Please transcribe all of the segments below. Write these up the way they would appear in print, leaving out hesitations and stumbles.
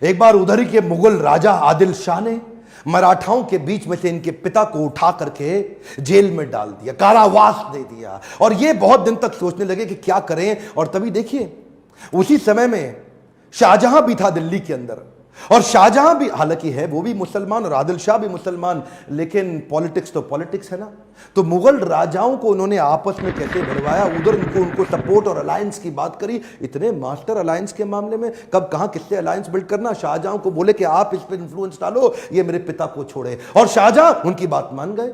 एक बार उधर ही के मुगल राजा आदिल शाह ने मराठाओं के बीच में से इनके पिता को उठा करके जेल में डाल दिया, कारावास दे दिया। और ये बहुत दिन तक सोचने लगे कि क्या करें। और तभी देखिए उसी समय में शाहजहां भी था दिल्ली के अंदर, और शाहजहां भी हालांकि है वो भी मुसलमान और आदिल शाह भी मुसलमान, लेकिन पॉलिटिक्स तो पॉलिटिक्स है ना। तो मुगल राजाओं को उन्होंने आपस में कैसे भिड़वाया, उधर उनको सपोर्ट और अलायंस की बात करी। इतने मास्टर अलायंस के मामले में, कब कहां किससे अलायंस बिल्ड करना। शाहजहां को बोले कि आप इस पर इंफ्लुएंस डालो, ये मेरे पिता को छोड़े, और शाहजहां उनकी बात मान गए।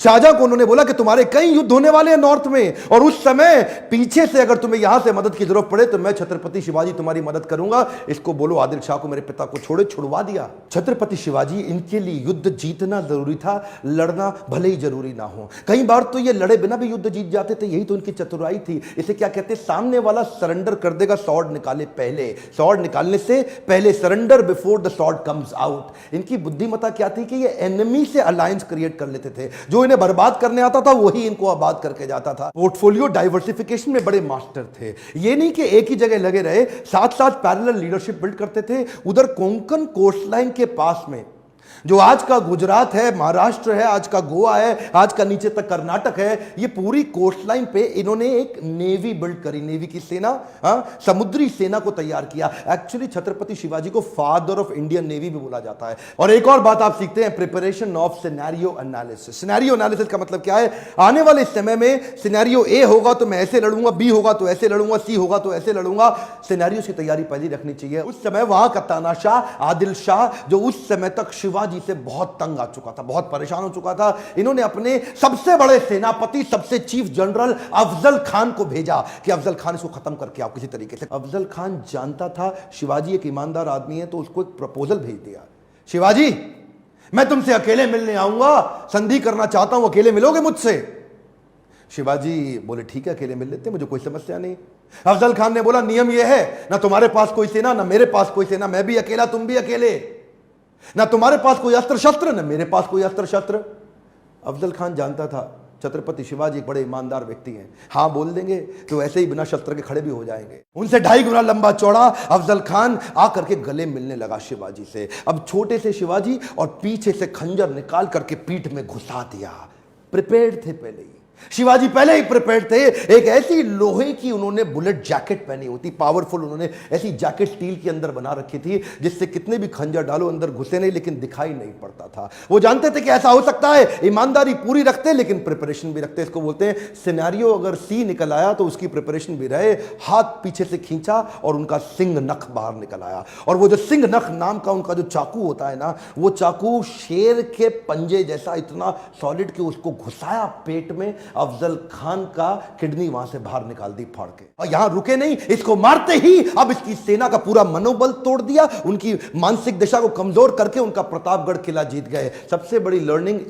शाहजहां को उन्होंने बोला कि तुम्हारे कई युद्ध होने वाले हैं नॉर्थ में, और उस समय पीछे से अगर तुम्हें यहां से मदद की जरूरत पड़े तो मैं छत्रपति शिवाजी तुम्हारी मदद करूंगा। इसको बोलो आदिल शाह को मेरे पिता को छोड़े, छुड़वा दिया। छत्रपति शिवाजी, इनके लिए युद्ध जीतना जरूरी था, लड़ना भले ही जरूरी ना हो। कई बार तो ये लड़े बिना भी युद्ध जीत जाते थे, यही तो उनकी चतुराई थी। इसे क्या कहते हैं, सामने वाला सरेंडर कर देगा स्वॉर्ड निकाले पहले, स्वॉर्ड निकालने से पहले, surrender before the sword comes out. इनकी बुद्धिमत्ता क्या थी कि ये एनिमी से अलायंस क्रिएट कर लेते थे, जो इन्हें बर्बाद करने आता था वही इनको आबाद करके जाता था। पोर्टफोलियो डाइवर्सिफिकेशन में बड़े मास्टर थे। ये नहीं कि एक ही जगह लगे रहे, साथ साथ पैरेलल लीडरशिप बिल्ड करते थे। उधर कोंकण कोस्टलाइन के पास में जो आज का गुजरात है, महाराष्ट्र है, आज का गोवा है, आज का नीचे तक कर्नाटक है, ये पूरी कोस्टलाइन पे इन्होंने एक नेवी बिल्ड करी, नेवी की सेना, समुद्री सेना को तैयार किया। एक्चुअली छत्रपति शिवाजी को फादर ऑफ इंडियन नेवी भी बोला जाता है। और एक और बात आप सीखते हैं, preparation of scenario analysis. Scenario analysis का मतलब क्या है, आने वाले समय में सिनेरियो ए होगा तो मैं ऐसे लड़ूंगा, बी होगा तो ऐसे लड़ूंगा, सी होगा तो ऐसे लड़ूंगा। सिनेरियो की तैयारी पहले रखनी चाहिए। उस समय वहां का तानाशाह आदिल शाह, जो उस समय तक शिवाजी से बहुत तंग आ चुका था, बहुत परेशान हो चुका था, इन्होंने अपने सबसे बड़े सेनापति, सबसे चीफ जनरल अफजल खान को भेजा कि अफजल खान इसको खत्म करके आओ किसी तरीके से। अफजल खान जानता था शिवाजी एक ईमानदार आदमी है, तो उसको एक प्रपोजल भेज दिया, शिवाजी मैं तुमसे अकेले मिलने आऊंगा, संधि करना चाहता हूं, अकेले मिलोगे मुझसे। शिवाजी बोले ठीक है, अकेले मिल लेते, मुझे कोई समस्या नहीं। अफजल खान ने बोला नियम यह है, ना तुम्हारे पास कोई सेना, ना मेरे पास कोई सेना, मैं भी अकेला, तुम भी अकेले, ना तुम्हारे पास कोई अस्त्र शस्त्र, ना मेरे पास कोई अस्त्र शस्त्र। अफजल खान जानता था छत्रपति शिवाजी एक बड़े ईमानदार व्यक्ति हैं, हां बोल देंगे तो ऐसे ही बिना शस्त्र के खड़े भी हो जाएंगे। उनसे 2.5 गुना लंबा चौड़ा अफजल खान आकर के गले मिलने लगा शिवाजी से। अब छोटे से शिवाजी, और पीछे से खंजर निकाल करके पीठ में घुसा दिया। प्रिपेयर्ड थे पहले ही, शिवाजी पहले ही प्रिपेयर्ड थे। एक ऐसी लोहे की उन्होंने बुलेट जैकेट पहनी होती, पावरफुल, उन्होंने ऐसी जैकेट स्टील के अंदर बना रखी थी जिससे कितने भी खंजर डालो अंदर घुसे नहीं, लेकिन दिखाई नहीं पड़ता था। वो जानते थे कि ऐसा हो सकता है, ईमानदारी पूरी रखते लेकिन प्रिपरेशन भी रखते। इसको बोलते हैं सिनेरियो अगर सी निकल आया तो उसकी प्रिपरेशन भी रहे। हाथ पीछे से खींचा और उनका सिंह नख बाहर निकल आया, और वो जो सिंह नख नाम का उनका जो चाकू होता है ना, वो चाकू शेर के पंजे जैसा, इतना सॉलिड कि उसको घुसाया पेट में। अफजल खान का किडनी वहां से बाहर निकाल दी फाड़ के, और यहां रुके नहीं, इसको मारते ही अब इसकी सेना का पूरा मनोबल तोड़ दिया, उनकी मानसिक दशा को कमजोर करके उनका प्रतापगढ़ किला जीत गए। सबसे बड़ी लर्निंग